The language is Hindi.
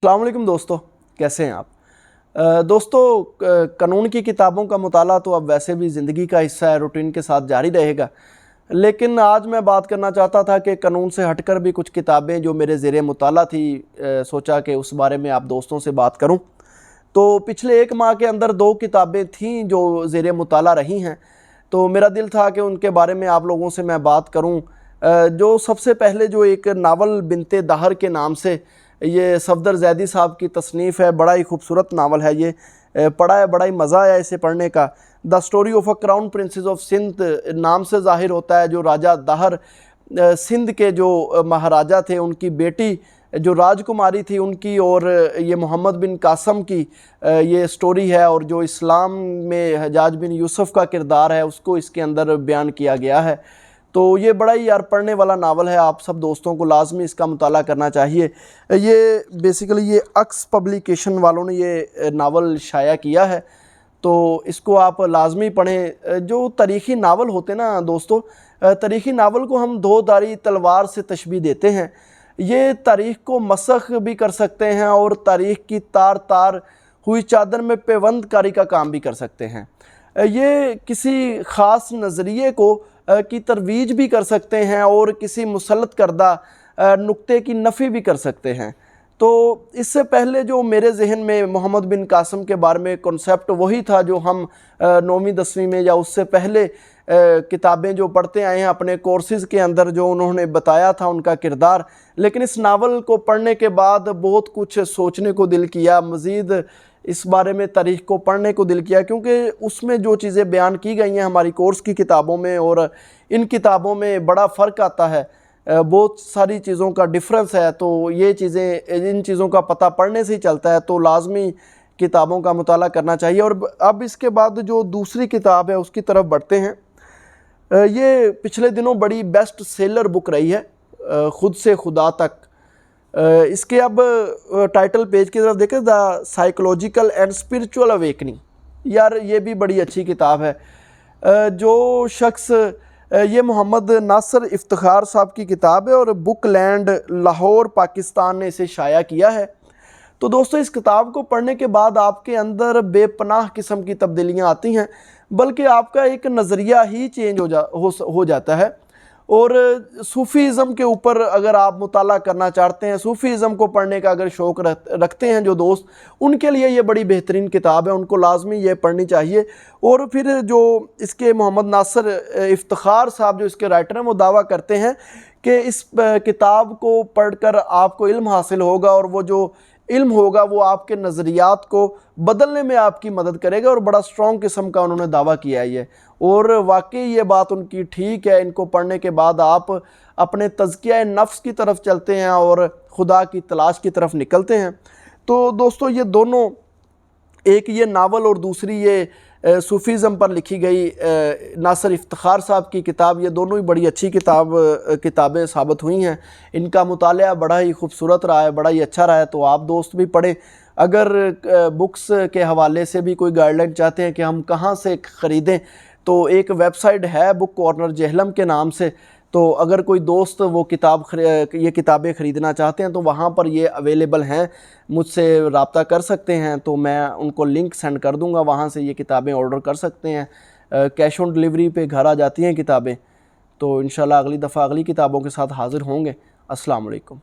अस्सलाम वालेकुम दोस्तों, कैसे हैं आप। दोस्तों, कानून की किताबों का मुताला तो अब वैसे भी ज़िंदगी का हिस्सा है, रूटीन के साथ जारी रहेगा। लेकिन आज मैं बात करना चाहता था कि कानून से हटकर भी कुछ किताबें जो मेरे ज़ेरे मुताला थी, सोचा कि उस बारे में आप दोस्तों से बात करूं। तो पिछले 1 माह के अंदर 2 किताबें थीं जो ज़ेरे मुताला रही हैं, तो मेरा दिल था कि उनके बारे में आप लोगों से मैं बात करूं। जो सबसे पहले जो एक नावल बिनते दाहर के नाम से, ये सफदर ज़ैदी साहब की तसनीफ़ है, बड़ा ही खूबसूरत नावल है ये। पढ़ा है, बड़ा ही मज़ा आया इसे पढ़ने का। The story of a crown princess of Sindh नाम से ज़ाहिर होता है जो राजा दाहर सिंध के जो महाराजा थे, उनकी बेटी जो राजकुमारी थी उनकी, और ये मोहम्मद बिन कासम की ये स्टोरी है। और जो इस्लाम में हजाज बिन यूसुफ का किरदार है उसको इसके अंदर बयान किया गया है। तो ये बड़ा ही यार पढ़ने वाला नावल है, आप सब दोस्तों को लाजमी इसका मुताला करना चाहिए। ये बेसिकली ये अक्स पब्लिकेशन वालों ने ये नावल शाया किया है, तो इसको आप लाजमी पढ़ें। जो तारीख़ी नावल होते ना दोस्तों, तारीख़ी नावल को हम दो धारी तलवार से तशबीह देते हैं। ये तारीख़ को मसख भी कर सकते हैं और तारीख़ की तार तार हुई चादर में पेवंद कारी का काम भी कर सकते हैं। ये किसी ख़ास नज़रिए को की तरवीज भी कर सकते हैं और किसी मुसल्लत करदा नुक्ते की नफ़ी भी कर सकते हैं। तो इससे पहले जो मेरे जहन में मोहम्मद बिन कासम के बारे में कॉन्सेप्ट वही था जो हम 9वीं 10वीं में या उससे पहले किताबें जो पढ़ते आए हैं अपने कोर्सेज़ के अंदर, जो उन्होंने बताया था उनका किरदार। लेकिन इस नावल को पढ़ने के बाद बहुत कुछ सोचने को दिल किया, मज़ीद इस बारे में तारीख़ को पढ़ने को दिल किया, क्योंकि उसमें जो चीज़ें बयान की गई हैं हमारी कोर्स की किताबों में और इन किताबों में बड़ा फ़र्क आता है, बहुत सारी चीज़ों का डिफरेंस है। तो ये चीज़ें, इन चीज़ों का पता पढ़ने से ही चलता है, तो लाजमी किताबों का मुताला करना चाहिए। और अब इसके बाद जो दूसरी किताब है उसकी तरफ बढ़ते हैं। ये पिछले दिनों बड़ी बेस्ट सेलर बुक रही है, खुद से खुदा तक। इसके अब टाइटल पेज की तरफ देखें, the psychological and spiritual awakening. यार ये भी बड़ी अच्छी किताब है। जो शख्स, ये मोहम्मद नासिर इफ्तिखार साहब की किताब है और बुक लैंड लाहौर पाकिस्तान ने इसे शाया किया है। तो दोस्तों, इस किताब को पढ़ने के बाद आपके अंदर बेपनाह किस्म की तब्दीलियाँ आती हैं, बल्कि आपका एक नज़रिया ही चेंज हो जाता है। और सूफ़ीज़म के ऊपर अगर आप मुताला करना चाहते हैं, सूफ़ीज़म को पढ़ने का अगर शौक़ रखते हैं जो दोस्त, उनके लिए ये बड़ी बेहतरीन किताब है, उनको लाजमी ये पढ़नी चाहिए। और फिर जो इसके मोहम्मद नासिर इफ्तिखार साहब जो इसके राइटर हैं, वो दावा करते हैं कि इस किताब को पढ़कर आपको इल्म हासिल होगा और वो जो इल्म होगा वो आपके नज़रियात को बदलने में आपकी मदद करेगा। और बड़ा स्ट्रॉन्ग किस्म का उन्होंने दावा किया है ये, और वाकई ये बात उनकी ठीक है। इनको पढ़ने के बाद आप अपने तज़किया नफ्स की तरफ चलते हैं और खुदा की तलाश की तरफ निकलते हैं। तो दोस्तों, ये दोनों, एक ये नावल और दूसरी ये सूफ़ीज़म पर लिखी गई नासिर इफ्तिखार साहब की किताब, ये दोनों ही बड़ी अच्छी किताबें साबित हुई हैं। इनका मुताला बड़ा ही खूबसूरत रहा है, बड़ा ही अच्छा रहा है। तो आप दोस्त भी पढ़ें। अगर बुक्स के हवाले से भी कोई गाइडलाइन चाहते हैं कि हम कहाँ से ख़रीदें, तो एक वेबसाइट है बुक कॉर्नर जेहलम के नाम से। तो अगर कोई दोस्त वो ये किताबें ख़रीदना चाहते हैं तो वहाँ पर ये अवेलेबल हैं, मुझसे रब्ता कर सकते हैं। तो मैं उनको लिंक सेंड कर दूँगा, वहाँ से ये किताबें ऑर्डर कर सकते हैं। कैश ऑन डिलीवरी पे घर आ जाती हैं किताबें। तो इंशाल्लाह अगली दफ़ा अगली किताबों के साथ हाज़िर होंगे। अस्सलाम वालेकुम।